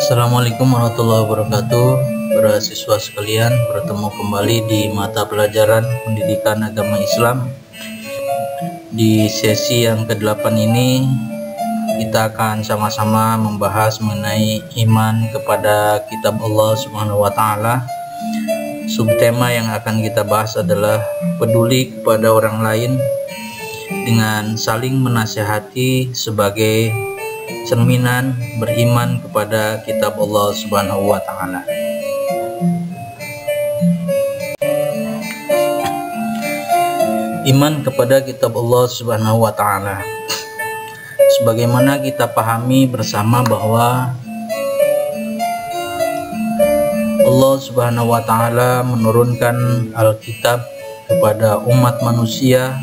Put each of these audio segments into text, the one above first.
Assalamualaikum warahmatullahi wabarakatuh. Para siswa sekalian, bertemu kembali di mata pelajaran Pendidikan Agama Islam. Di sesi yang ke-8 ini kita akan sama-sama membahas mengenai iman kepada kitab Allah Subhanahu wa taala. Subtema yang akan kita bahas adalah peduli kepada orang lain dengan saling menasihati sebagai cerminan beriman kepada kitab Allah Subhanahu wa taala. Iman kepada kitab Allah Subhanahu wa taala. Sebagaimana kita pahami bersama bahwa Allah Subhanahu wa taala menurunkan Alkitab kepada umat manusia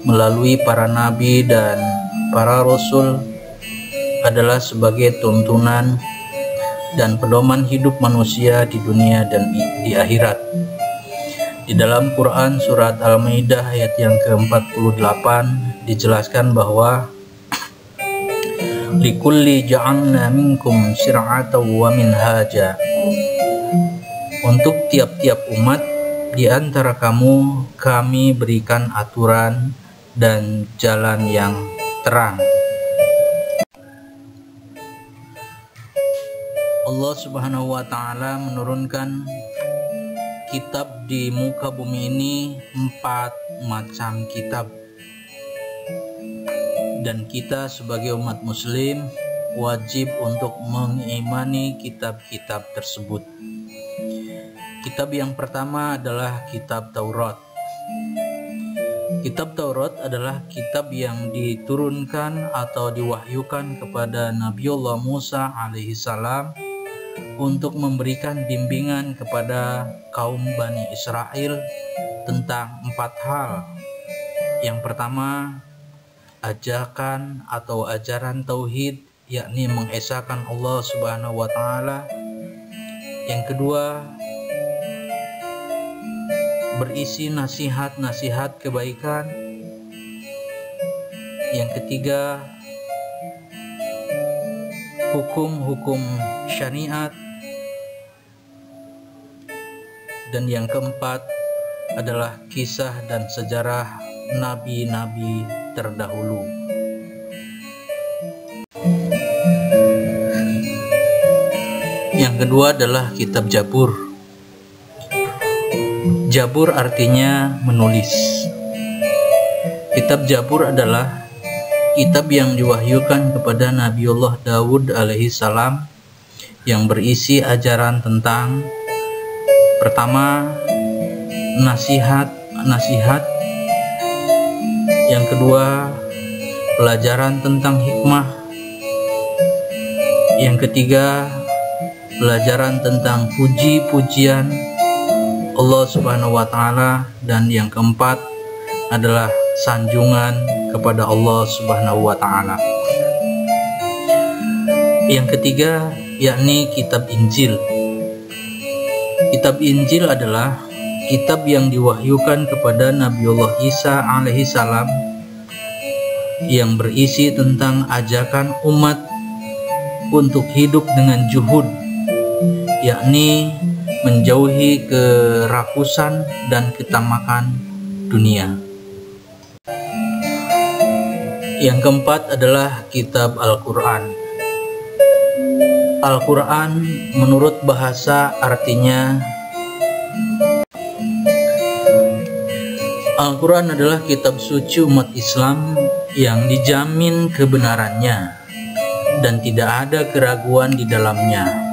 melalui para nabi dan para rasul adalah sebagai tuntunan dan pedoman hidup manusia di dunia dan di akhirat. Di dalam Quran surat Al-Maidah ayat yang ke-48 dijelaskan bahwa likulli ja'alna minkum syir'atan wa minhaja. Untuk tiap-tiap umat di antara kamu kami berikan aturan dan jalan yang terang. Allah Subhanahu wa taala menurunkan kitab di muka bumi ini 4 macam kitab, dan kita sebagai umat muslim wajib untuk mengimani kitab-kitab tersebut. Kitab yang pertama adalah kitab Taurat. Kitab Taurat adalah kitab yang diturunkan atau diwahyukan kepada Nabiullah Musa alaihissalam untuk memberikan bimbingan kepada kaum Bani Israel tentang 4 hal. Yang pertama, ajakan atau ajaran tauhid, yakni mengesahkan Allah Subhanahu wa taala. Yang kedua, berisi nasihat-nasihat kebaikan. Yang ketiga, hukum-hukum syariat. Dan yang keempat adalah kisah dan sejarah nabi-nabi terdahulu. Yang kedua adalah kitab Jabur. Jabur artinya menulis. Kitab Jabur adalah kitab yang diwahyukan kepada Nabiullah Daud alaihissalam yang berisi ajaran tentang pertama, nasihat. Yang kedua, pelajaran tentang hikmah. Yang ketiga, pelajaran tentang puji-pujian Allah Subhanahu wa taala, dan yang keempat adalah sanjungan kepada Allah Subhanahu wa taala. Yang ketiga yakni kitab Injil. Kitab Injil adalah kitab yang diwahyukan kepada Nabiullah Isa alaihissalam yang berisi tentang ajakan umat untuk hidup dengan juhud, yakni menjauhi kerakusan dan ketamakan dunia. Yang keempat adalah kitab Al-Quran. Al-Quran menurut bahasa artinya Al-Quran adalah kitab suci umat Islam yang dijamin kebenarannya dan tidak ada keraguan di dalamnya.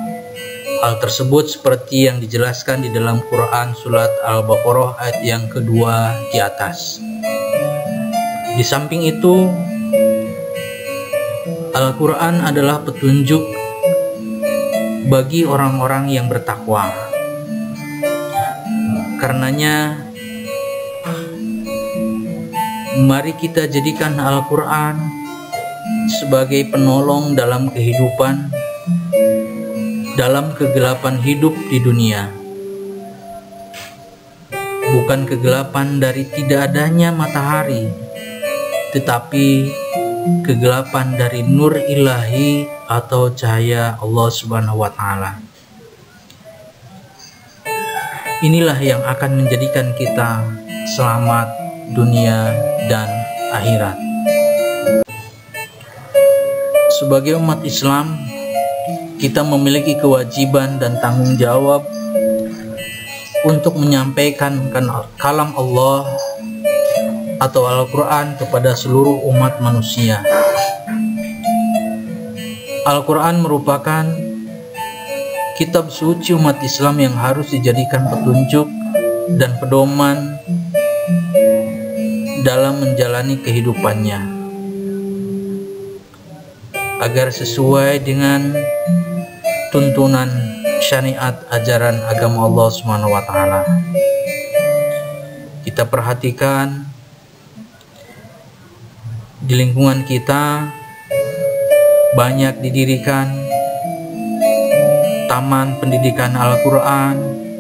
Hal tersebut seperti yang dijelaskan di dalam Quran surat Al-Baqarah ayat yang kedua di atas. Di samping itu, Al-Quran adalah petunjuk bagi orang-orang yang bertakwa. Karenanya, mari kita jadikan Al-Quran sebagai penolong dalam kehidupan, dalam kegelapan hidup di dunia. Bukan kegelapan dari tidak adanya matahari, tetapi kegelapan dari nur ilahi atau cahaya Allah Subhanahu wa Ta'ala. Inilah yang akan menjadikan kita selamat dunia dan akhirat. Sebagai umat Islam, kita memiliki kewajiban dan tanggung jawab untuk menyampaikan kalam Allah atau Al-Quran kepada seluruh umat manusia. Al-Quran merupakan kitab suci umat Islam yang harus dijadikan petunjuk dan pedoman dalam menjalani kehidupannya, agar sesuai dengan tuntunan syariat ajaran agama Allah Subhanahu wa Ta'ala. Kita perhatikan di lingkungan kita banyak didirikan taman pendidikan Al-Quran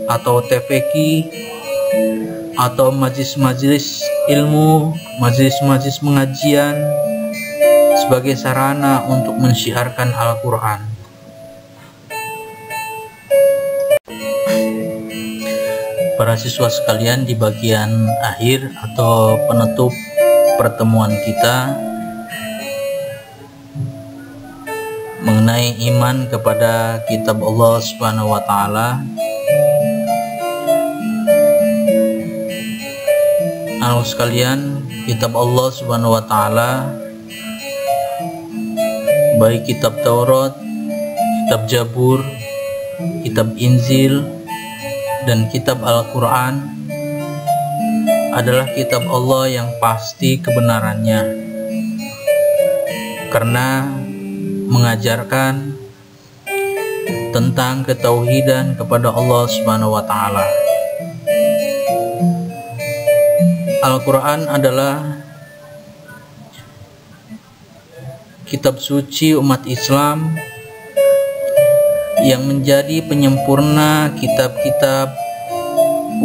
atau TPQ atau majelis-majelis ilmu, majelis-majelis pengajian sebagai sarana untuk mensyiarkan Al-Quran. Para siswa sekalian, di bagian akhir atau penutup pertemuan kita mengenai iman kepada kitab Allah Subhanahu wa Ta'ala, anak sekalian, kitab Allah Subhanahu wa Ta'ala, baik kitab Taurat, kitab Jabur, kitab Injil, dan kitab Al-Quran adalah kitab Allah yang pasti kebenarannya, karena mengajarkan tentang ketauhidan kepada Allah Subhanahu wa Ta'ala. Al-Quran adalah kitab suci umat Islam yang menjadi penyempurna kitab-kitab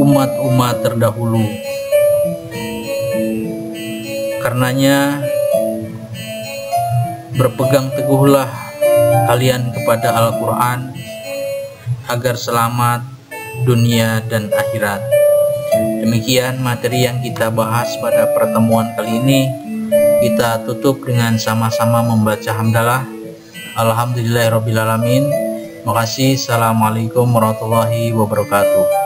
umat-umat terdahulu. Karenanya berpegang teguhlah kalian kepada Al-Quran agar selamat dunia dan akhirat. Demikian materi yang kita bahas pada pertemuan kali ini. Kita tutup dengan sama-sama membaca hamdalah. Alhamdulillahirrabbilalamin. Terima kasih. Assalamualaikum warahmatullahi wabarakatuh.